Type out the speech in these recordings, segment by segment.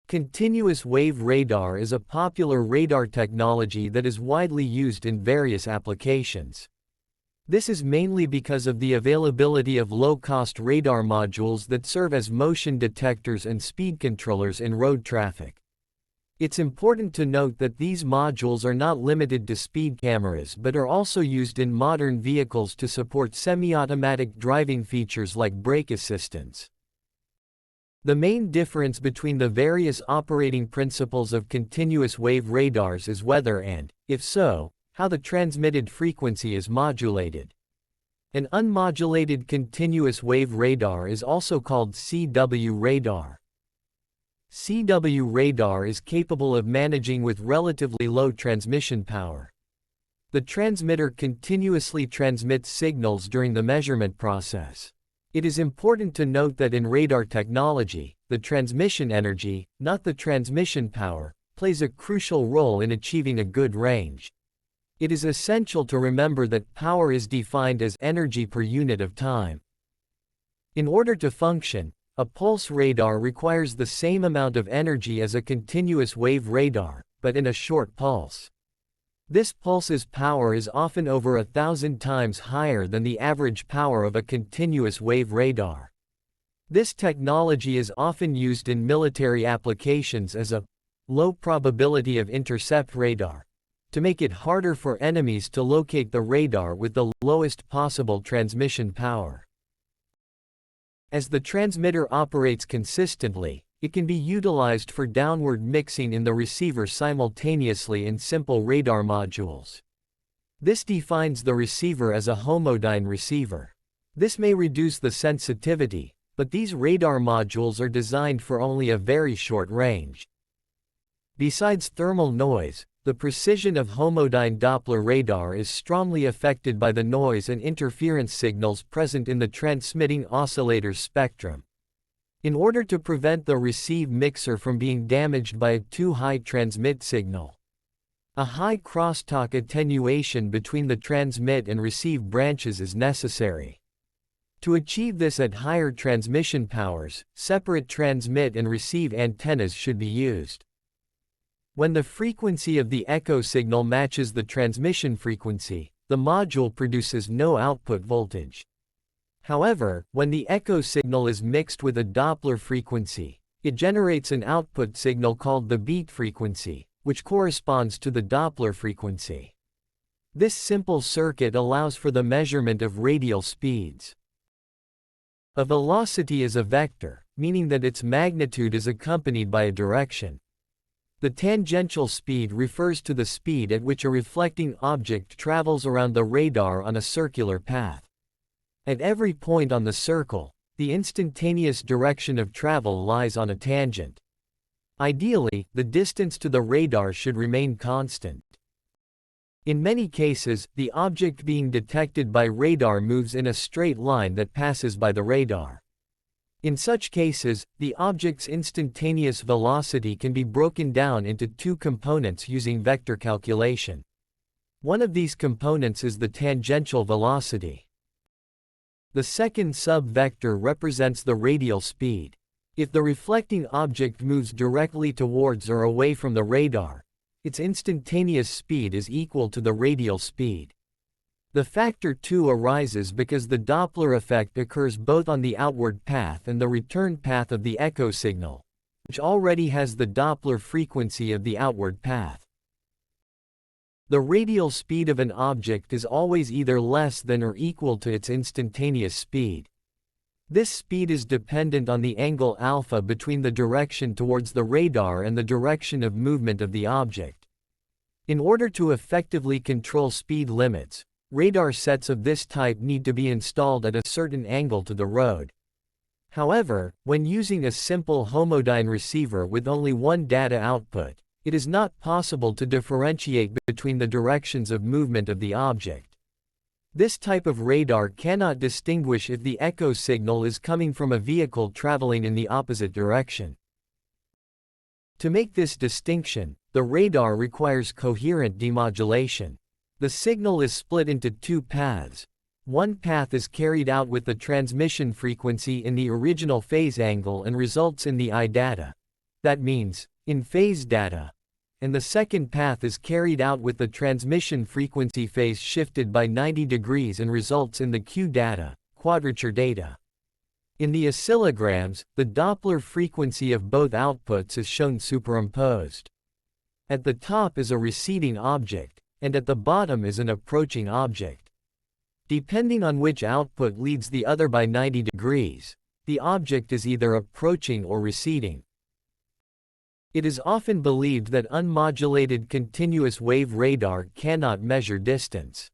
Continuous wave radar is a popular radar technology that is widely used in various applications. This is mainly because of the availability of low-cost radar modules that serve as motion detectors and speed controllers in road traffic. It's important to note that these modules are not limited to speed cameras but are also used in modern vehicles to support semi-automatic driving features like brake assistance. The main difference between the various operating principles of continuous wave radars is whether and, if so, how the transmitted frequency is modulated. An unmodulated continuous wave radar is also called CW radar. CW radar is capable of managing with relatively low transmission power. The transmitter continuously transmits signals during the measurement process. It is important to note that in radar technology, the transmission energy, not the transmission power, plays a crucial role in achieving a good range. It is essential to remember that power is defined as energy per unit of time. In order to function, a pulse radar requires the same amount of energy as a continuous wave radar, but in a short pulse. This pulse's power is often over 1,000 times higher than the average power of a continuous wave radar. This technology is often used in military applications as a low probability of intercept radar, to make it harder for enemies to locate the radar with the lowest possible transmission power. As the transmitter operates consistently, it can be utilized for downward mixing in the receiver simultaneously in simple radar modules. This defines the receiver as a homodyne receiver. This may reduce the sensitivity, but these radar modules are designed for only a very short range. Besides thermal noise, the precision of homodyne Doppler radar is strongly affected by the noise and interference signals present in the transmitting oscillator's spectrum. In order to prevent the receive mixer from being damaged by a too high transmit signal, a high crosstalk attenuation between the transmit and receive branches is necessary. To achieve this at higher transmission powers, separate transmit and receive antennas should be used. When the frequency of the echo signal matches the transmission frequency, the module produces no output voltage. However, when the echo signal is mixed with a Doppler frequency, it generates an output signal called the beat frequency, which corresponds to the Doppler frequency. This simple circuit allows for the measurement of radial speeds. A velocity is a vector, meaning that its magnitude is accompanied by a direction. The tangential speed refers to the speed at which a reflecting object travels around the radar on a circular path. At every point on the circle, the instantaneous direction of travel lies on a tangent. Ideally, the distance to the radar should remain constant. In many cases, the object being detected by radar moves in a straight line that passes by the radar. In such cases, the object's instantaneous velocity can be broken down into two components using vector calculation. One of these components is the tangential velocity. The second sub-vector represents the radial speed. If the reflecting object moves directly towards or away from the radar, its instantaneous speed is equal to the radial speed. The factor 2 arises because the Doppler effect occurs both on the outward path and the return path of the echo signal, which already has the Doppler frequency of the outward path. The radial speed of an object is always either less than or equal to its instantaneous speed. This speed is dependent on the angle alpha between the direction towards the radar and the direction of movement of the object. In order to effectively control speed limits, radar sets of this type need to be installed at a certain angle to the road. However, when using a simple homodyne receiver with only one data output, it is not possible to differentiate between the directions of movement of the object. This type of radar cannot distinguish if the echo signal is coming from a vehicle traveling in the opposite direction. To make this distinction, the radar requires coherent demodulation. The signal is split into two paths. One path is carried out with the transmission frequency in the original phase angle and results in the I data. that means, in phase data. And the second path is carried out with the transmission frequency phase shifted by 90 degrees and results in the Q data, quadrature data. In the oscillograms, the Doppler frequency of both outputs is shown superimposed. At the top is a receding object, and at the bottom is an approaching object. Depending on which output leads the other by 90 degrees, the object is either approaching or receding. It is often believed that unmodulated continuous wave radar cannot measure distance.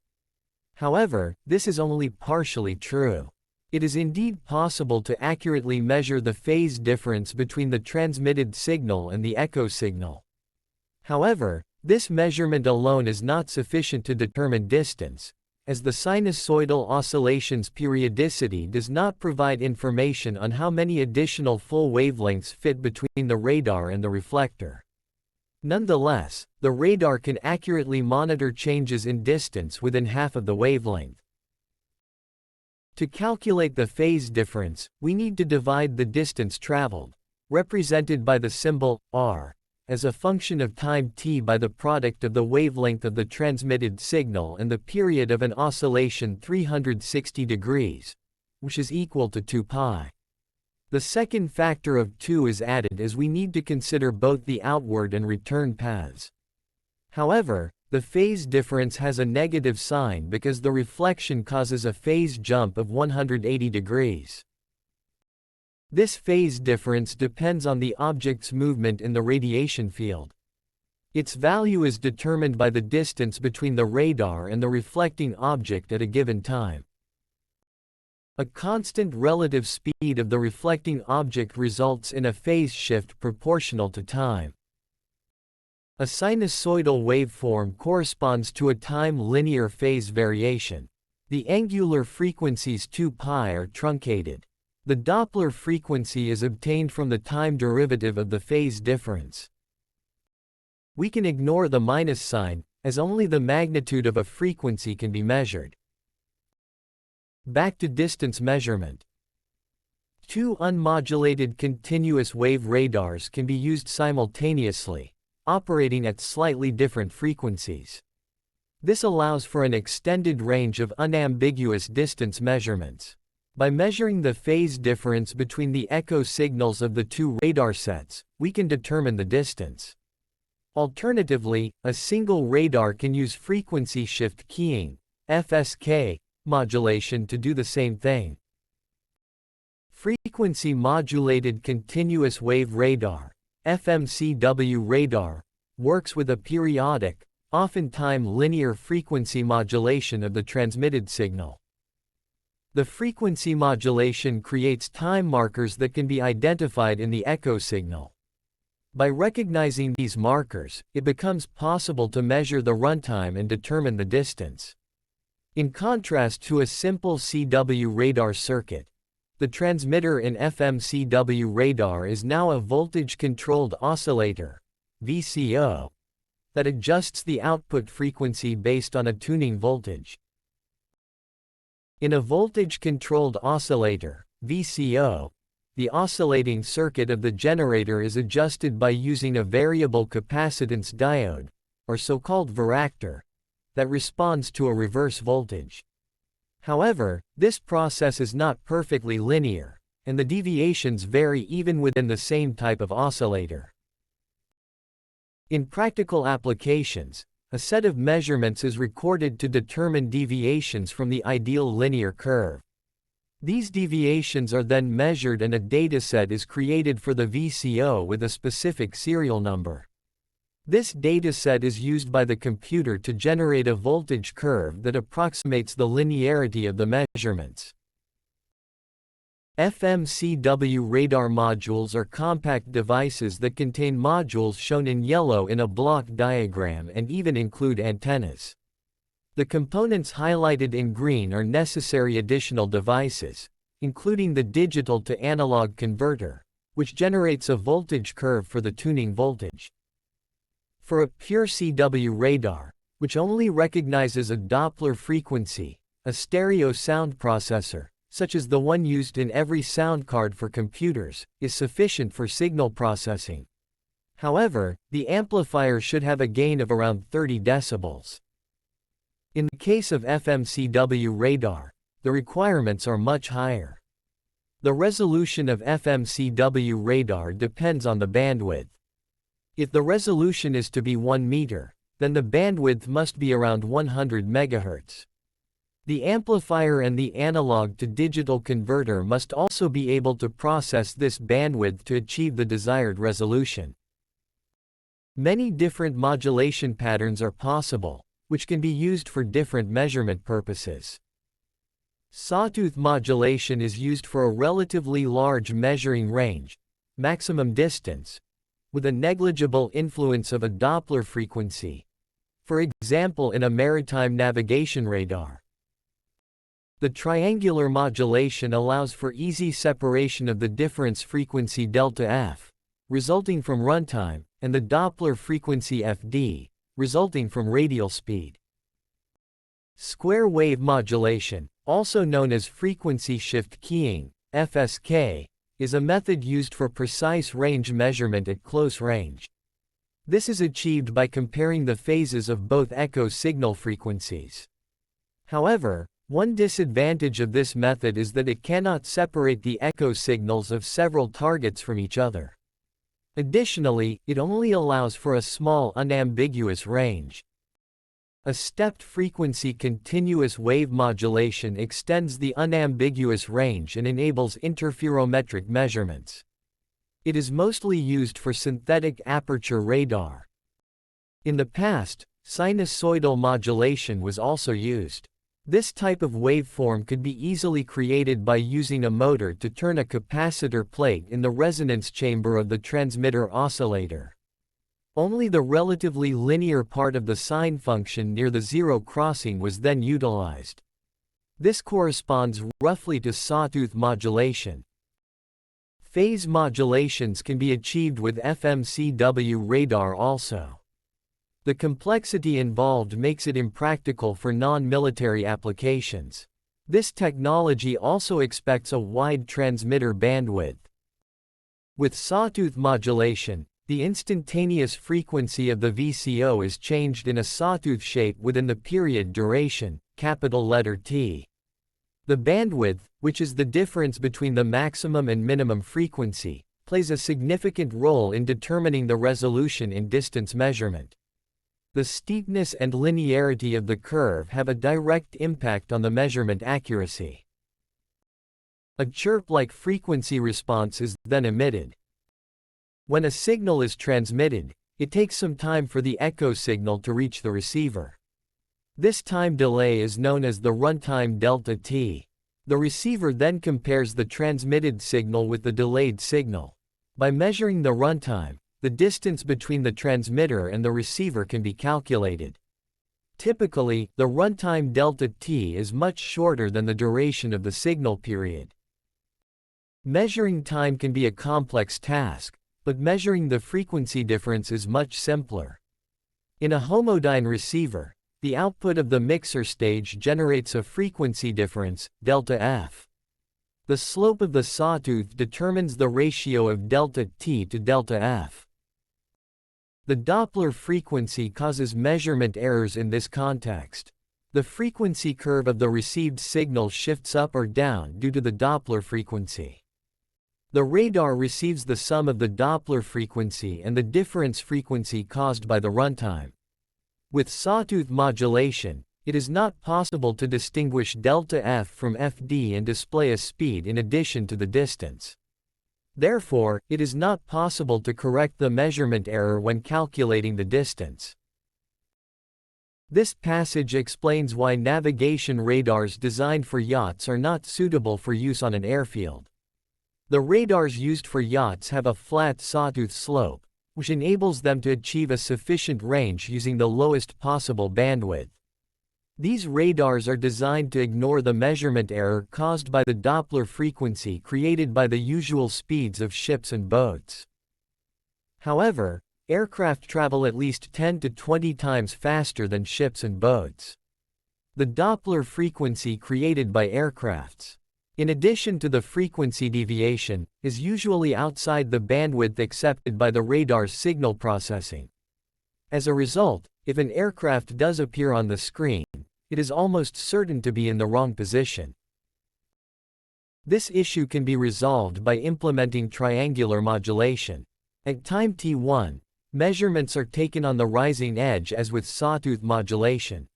However, this is only partially true. It is indeed possible to accurately measure the phase difference between the transmitted signal and the echo signal. However, this measurement alone is not sufficient to determine distance, as the sinusoidal oscillation's periodicity does not provide information on how many additional full wavelengths fit between the radar and the reflector. Nonetheless, the radar can accurately monitor changes in distance within half of the wavelength. To calculate the phase difference, we need to divide the distance traveled, represented by the symbol r, as a function of time t by the product of the wavelength of the transmitted signal and the period of an oscillation 360 degrees, which is equal to 2 pi. The second factor of 2 is added as we need to consider both the outward and return paths. However, the phase difference has a negative sign because the reflection causes a phase jump of 180 degrees. This phase difference depends on the object's movement in the radiation field. Its value is determined by the distance between the radar and the reflecting object at a given time. A constant relative speed of the reflecting object results in a phase shift proportional to time. A sinusoidal waveform corresponds to a time-linear phase variation. The angular frequencies 2 pi are truncated. The Doppler frequency is obtained from the time derivative of the phase difference. We can ignore the minus sign, as only the magnitude of a frequency can be measured. Back to distance measurement. Two unmodulated continuous wave radars can be used simultaneously, operating at slightly different frequencies. This allows for an extended range of unambiguous distance measurements. By measuring the phase difference between the echo signals of the two radar sets, we can determine the distance. Alternatively, a single radar can use frequency shift keying, FSK, modulation to do the same thing. Frequency-modulated continuous wave radar, FMCW-Radar, works with a periodic, often time-linear frequency modulation of the transmitted signal. The frequency modulation creates time markers that can be identified in the echo signal. By recognizing these markers, it becomes possible to measure the runtime and determine the distance. In contrast to a simple CW radar circuit, the transmitter in FMCW radar is now a voltage-controlled oscillator, VCO, that adjusts the output frequency based on a tuning voltage. In a voltage-controlled oscillator, VCO, the oscillating circuit of the generator is adjusted by using a variable capacitance diode, or so-called varactor, that responds to a reverse voltage. However, this process is not perfectly linear, and the deviations vary even within the same type of oscillator. In practical applications, a set of measurements is recorded to determine deviations from the ideal linear curve. These deviations are then measured and a dataset is created for the VCO with a specific serial number. This dataset is used by the computer to generate a voltage curve that approximates the linearity of the measurements. FMCW radar modules are compact devices that contain modules shown in yellow in a block diagram and even include antennas. The components highlighted in green are necessary additional devices, including the digital-to-analog converter, which generates a voltage curve for the tuning voltage. For a pure CW radar, which only recognizes a Doppler frequency, a stereo sound processor, such as the one used in every sound card for computers, is sufficient for signal processing, However, the amplifier should have a gain of around 30 decibels. In the case of FMCW radar, the requirements are much higher. The resolution of FMCW radar depends on the bandwidth. If the resolution is to be 1 meter, then the bandwidth must be around 100 MHz. The amplifier and the analog-to-digital converter must also be able to process this bandwidth to achieve the desired resolution. Many different modulation patterns are possible, which can be used for different measurement purposes. Sawtooth modulation is used for a relatively large measuring range, maximum distance, with a negligible influence of a Doppler frequency, for example in a maritime navigation radar. The triangular modulation allows for easy separation of the difference frequency delta F, resulting from runtime, and the Doppler frequency FD, resulting from radial speed. Square wave modulation, also known as frequency shift keying, FSK, is a method used for precise range measurement at close range. This is achieved by comparing the phases of both echo signal frequencies. However, one disadvantage of this method is that it cannot separate the echo signals of several targets from each other. Additionally, it only allows for a small unambiguous range. A stepped frequency continuous wave modulation extends the unambiguous range and enables interferometric measurements. It is mostly used for synthetic aperture radar. In the past, sinusoidal modulation was also used. This type of waveform could be easily created by using a motor to turn a capacitor plate in the resonance chamber of the transmitter oscillator. Only the relatively linear part of the sine function near the zero crossing was then utilized. This corresponds roughly to sawtooth modulation. Phase modulations can be achieved with FMCW radar also. The complexity involved makes it impractical for non-military applications. This technology also expects a wide transmitter bandwidth. With sawtooth modulation, the instantaneous frequency of the VCO is changed in a sawtooth shape within the period duration, capital letter T. The bandwidth, which is the difference between the maximum and minimum frequency, plays a significant role in determining the resolution in distance measurement. The steepness and linearity of the curve have a direct impact on the measurement accuracy. A chirp-like frequency response is then emitted. When a signal is transmitted, it takes some time for the echo signal to reach the receiver. This time delay is known as the runtime delta T. The receiver then compares the transmitted signal with the delayed signal. By measuring the runtime, the distance between the transmitter and the receiver can be calculated. Typically, the runtime delta T is much shorter than the duration of the signal period. Measuring time can be a complex task, but measuring the frequency difference is much simpler. In a homodyne receiver, the output of the mixer stage generates a frequency difference, delta F. The slope of the sawtooth determines the ratio of delta T to delta F. The Doppler frequency causes measurement errors in this context. The frequency curve of the received signal shifts up or down due to the Doppler frequency. The radar receives the sum of the Doppler frequency and the difference frequency caused by the runtime. With sawtooth modulation, it is not possible to distinguish delta F from FD and display a speed in addition to the distance. Therefore, it is not possible to correct the measurement error when calculating the distance. This passage explains why navigation radars designed for yachts are not suitable for use on an airfield. The radars used for yachts have a flat sawtooth slope, which enables them to achieve a sufficient range using the lowest possible bandwidth. These radars are designed to ignore the measurement error caused by the Doppler frequency created by the usual speeds of ships and boats. However, aircraft travel at least 10 to 20 times faster than ships and boats. The Doppler frequency created by aircraft's In addition to the frequency deviation, is usually outside the bandwidth accepted by the radar's signal processing. As a result, if an aircraft does appear on the screen, it is almost certain to be in the wrong position. This issue can be resolved by implementing triangular modulation. At time t1, measurements are taken on the rising edge as with sawtooth modulation.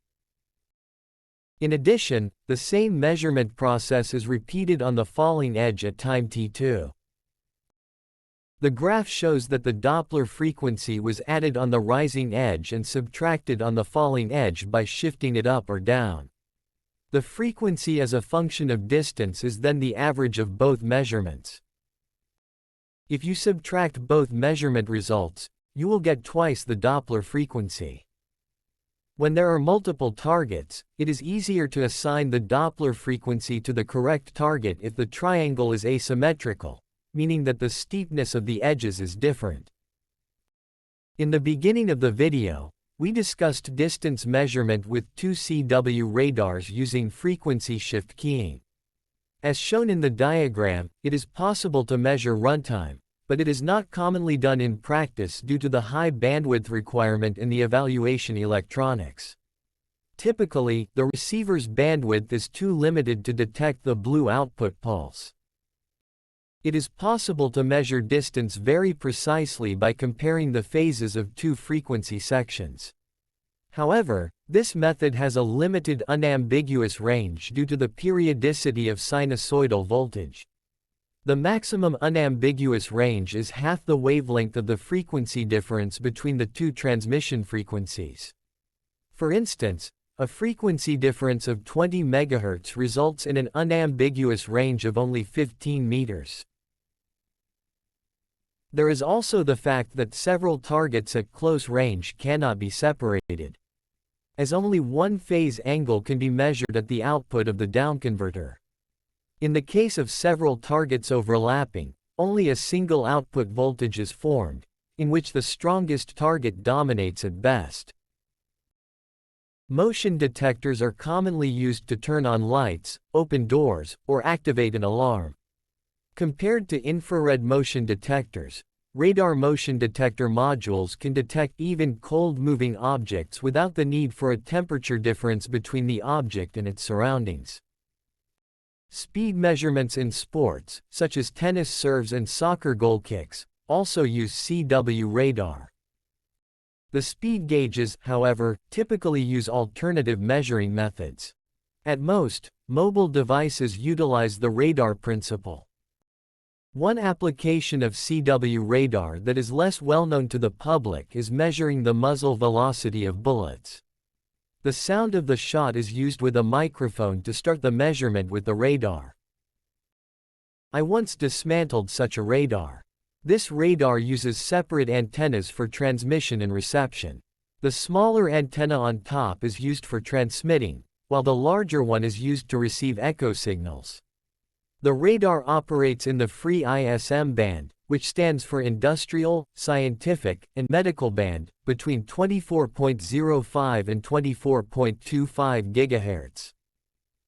In addition, the same measurement process is repeated on the falling edge at time t2. The graph shows that the Doppler frequency was added on the rising edge and subtracted on the falling edge by shifting it up or down. The frequency as a function of distance is then the average of both measurements. If you subtract both measurement results, you will get twice the Doppler frequency. When there are multiple targets, it is easier to assign the Doppler frequency to the correct target if the triangle is asymmetrical, meaning that the steepness of the edges is different. In the beginning of the video, we discussed distance measurement with 2 CW radars using frequency shift keying. As shown in the diagram, it is possible to measure runtime, but it is not commonly done in practice due to the high bandwidth requirement in the evaluation electronics. Typically, the receiver's bandwidth is too limited to detect the blue output pulse. It is possible to measure distance very precisely by comparing the phases of two frequency sections. However, this method has a limited unambiguous range due to the periodicity of sinusoidal voltage. The maximum unambiguous range is half the wavelength of the frequency difference between the two transmission frequencies. For instance, a frequency difference of 20 MHz results in an unambiguous range of only 15 meters. There is also the fact that several targets at close range cannot be separated, as only one phase angle can be measured at the output of the downconverter. In the case of several targets overlapping, only a single output voltage is formed, in which the strongest target dominates at best. Motion detectors are commonly used to turn on lights, open doors, or activate an alarm. Compared to infrared motion detectors, radar motion detector modules can detect even cold-moving objects without the need for a temperature difference between the object and its surroundings. Speed measurements in sports, such as tennis serves and soccer goal kicks, also use CW radar. The speed gauges, however, typically use alternative measuring methods. At most, mobile devices utilize the radar principle. One application of CW radar that is less well known to the public is measuring the muzzle velocity of bullets. The sound of the shot is used with a microphone to start the measurement with the radar. I once dismantled such a radar. This radar uses separate antennas for transmission and reception. The smaller antenna on top is used for transmitting, while the larger one is used to receive echo signals. The radar operates in the free ISM band, which stands for Industrial, Scientific, and Medical band, between 24.05 and 24.25 GHz.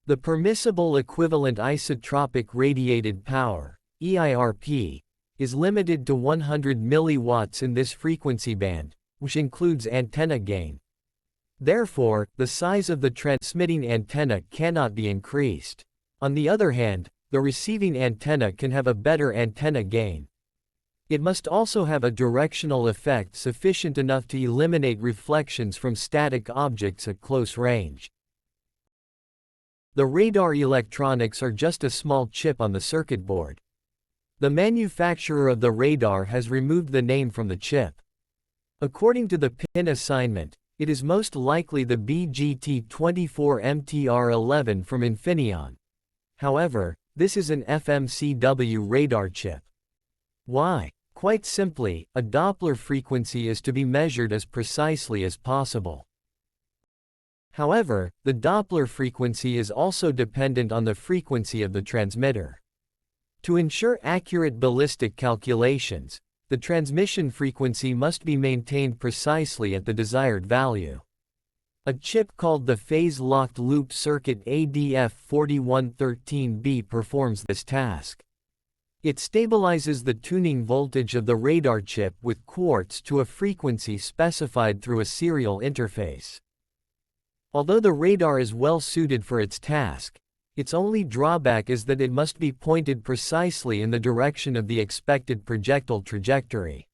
The permissible equivalent isotropic radiated power, EIRP, is limited to 100 mW in this frequency band, which includes antenna gain. Therefore, the size of the transmitting antenna cannot be increased. On the other hand, the receiving antenna can have a better antenna gain. It must also have a directional effect sufficient enough to eliminate reflections from static objects at close range. The radar electronics are just a small chip on the circuit board. The manufacturer of the radar has removed the name from the chip. According to the pin assignment, it is most likely the BGT24MTR11 from Infineon. However, this is an FMCW radar chip. Why? Quite simply, a Doppler frequency is to be measured as precisely as possible. However, the Doppler frequency is also dependent on the frequency of the transmitter. To ensure accurate ballistic calculations, the transmission frequency must be maintained precisely at the desired value. A chip called the Phase-Locked Loop Circuit ADF4113B performs this task. It stabilizes the tuning voltage of the radar chip with quartz to a frequency specified through a serial interface. Although the radar is well suited for its task, its only drawback is that it must be pointed precisely in the direction of the expected projectile trajectory.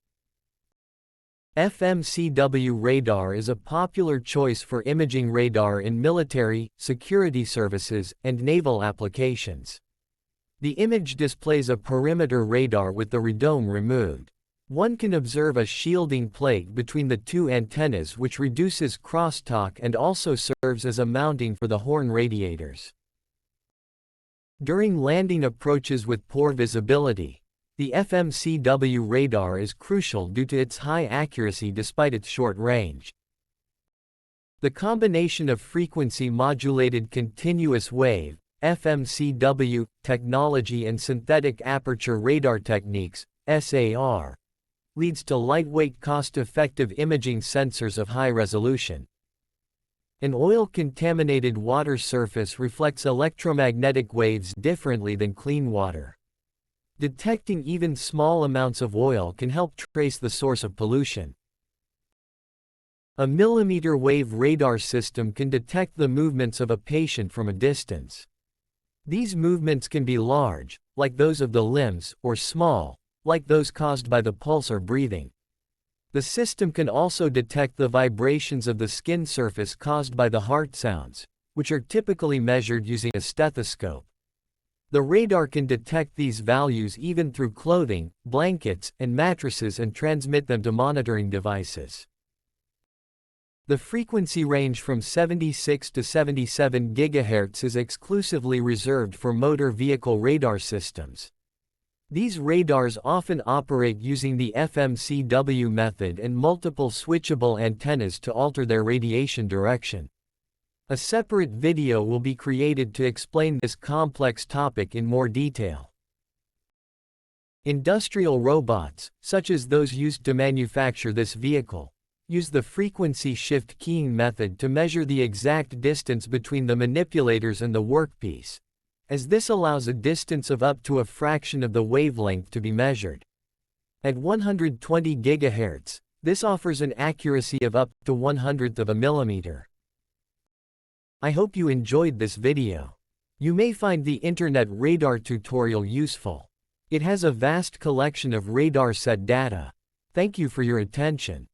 FMCW-Radar is a popular choice for imaging radar in military, security services, and naval applications. The image displays a perimeter radar with the radome removed. One can observe a shielding plate between the two antennas which reduces crosstalk and also serves as a mounting for the horn radiators. During landing approaches with poor visibility, the FMCW radar is crucial due to its high accuracy despite its short range. The combination of frequency-modulated continuous wave (FMCW) technology and synthetic aperture radar techniques (SAR) leads to lightweight, cost-effective imaging sensors of high resolution. An oil-contaminated water surface reflects electromagnetic waves differently than clean water. Detecting even small amounts of oil can help trace the source of pollution. A millimeter wave radar system can detect the movements of a patient from a distance. These movements can be large, like those of the limbs, or small, like those caused by the pulse or breathing. The system can also detect the vibrations of the skin surface caused by the heart sounds, which are typically measured using a stethoscope. The radar can detect these values even through clothing, blankets, and mattresses and transmit them to monitoring devices. The frequency range from 76 to 77 GHz is exclusively reserved for motor vehicle radar systems. These radars often operate using the FMCW method and multiple switchable antennas to alter their radiation direction. A separate video will be created to explain this complex topic in more detail. Industrial robots, such as those used to manufacture this vehicle, use the frequency shift keying method to measure the exact distance between the manipulators and the workpiece, as this allows a distance of up to a fraction of the wavelength to be measured. At 120 GHz, this offers an accuracy of up to 1/100th of a millimeter. I hope you enjoyed this video. You may find the internet radar tutorial useful. It has a vast collection of radar set data. Thank you for your attention.